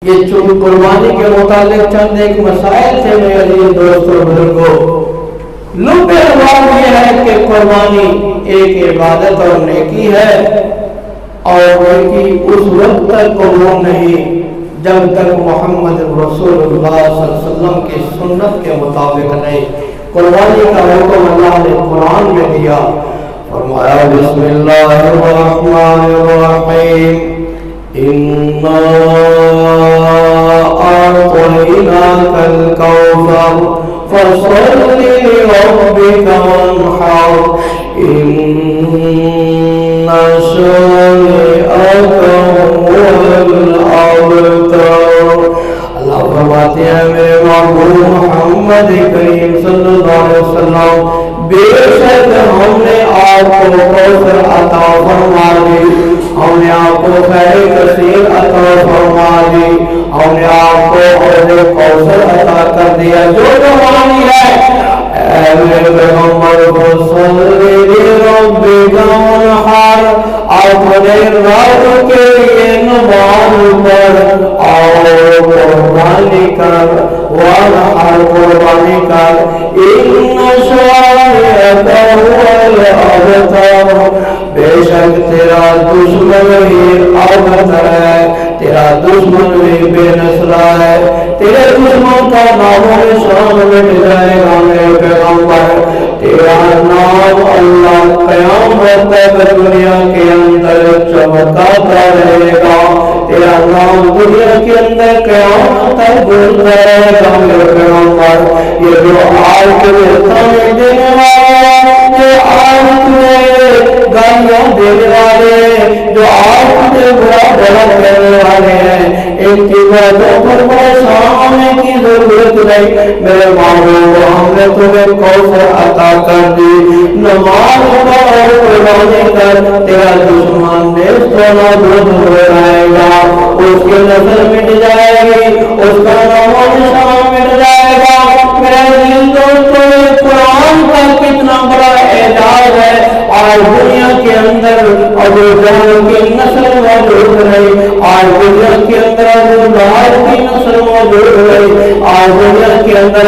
یہ چونکہ قربانی کے متعلق چند ایک مسائل تھے میرے عزیز دوستوں بزرگوں۔ لب ارباب یہ ہے کہ قربانی ایک عبادت اور نیکی ہے، اور نیکی اس وقت تک قبول نہیں جب تک محمد رسول اللہ صلی اللہ علیہ وسلم کی سنت کے مطابق نہیں۔ قربانی کا حکم اللہ نے قرآن میں دیا، فرمایا بسم اللہ الرحمن الرحیم اِنَّا أَعْطَيْنَاكَ الْكَوْثَرَ فَصَلِّ لِرَبِّكَ وَانْحَرْ إِنَّ شَانِئَكَ هُوَ الْأَبْتَرُ۔ اللہ فرماتے ہیں میرے محبوب محمد کریم صلی اللہ علیہ وسلم، بے شک ہم نے آپ کو کوثر عطا فرما دی، ہم نے آپ کو خیر کثیر عطا فرما دی، ہم نے آپ کو حوض کوثر عطا کر دیا جو روانی ہے۔ اے میرے پیغمبر فصلی لربک وانحر، اپنے رب کے لیے نماز پڑھ اور قربانی کر، وانحر قربانی کر، ان شانئک هو الابتر، بے شک تیرا دشمن ہی ابتر ہے، تیرا دشمن بھی بے نصرہ ہے، تیرے دشمن کا نام و نشان مٹ جائے گا میرے پیغمبر، تیرا نام اللہ قیامت تک دنیا کے اندر چمکاتا رہے گا، تیرا نام دنیا کے اندر قیامت تک گونجتا رہے گا میرے پیغمبر۔ یہ جو آج کے تانے دینے والے، جو آج تمہیں گالیاں دینے والے، جو آج تمہیں برا بھلا کہنے والے ہیں، ان کی باتوں پر پریشان ہونے کی ضرورت نہیں میرے محبوب، ہم نے تمہیں کوثر عطا کر دی، نماز پڑھ اور قربانی کر، تیرا دشمن نیست و نابود ہو جائے گا، اس کی نسل مٹ جائے گی، اس کا نام و نشان مٹ جائے گا۔ میرے دل دوستوں، قرآن کا کتنا بڑا اعجاز ہے۔ آج دنیا کے اندر ابو جہل کی نسل موجود نہیں، آج دنیا کے اندر ابو لہب کی نسل موجود نہیں، آج دنیا کے اندر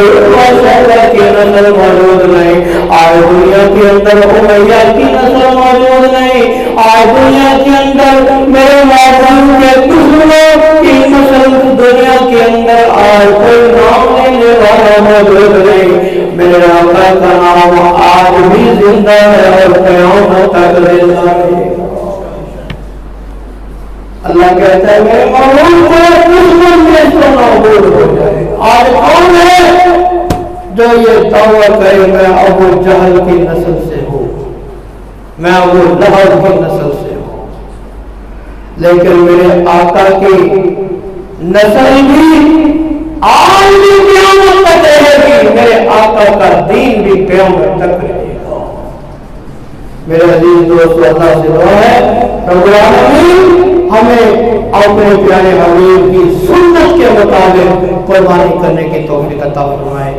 شیبہ کی نسل موجود نہیں، آج دنیا کے اندر امیہ کی نسل موجود نہیں، آج دنیا کے اندر میرے محبوب کے دشمنوں کی نسل دنیا کے اندر آج کوئی نام لینے والا موجود نہیں۔ میرے آقا کا نام آج بھی زندہ ہے اور قیامت تک زندہ ہے۔ اللہ کہتا ہے میرے محبوب کو دشمن میں سے نابود ہو جائے۔ آج کون ہے جو یہ دعویٰ کرے میں ابو جہل کی نسل سے ہوں، میں ابو لہب کی نسل سے ہوں؟ لیکن میرے آقا کی نسل بھی آج بھی قیامت تک رہے گی، میرے آقا کا دین بھی قیامت تک رہے گا۔ میرے عزیز دوستو، اللہ سے دعا ہے رب العالمین ہمیں اپنے پیارے حبیب کی سنت کے مطابق قربانی کرنے کی توفیق عطا فرمائے۔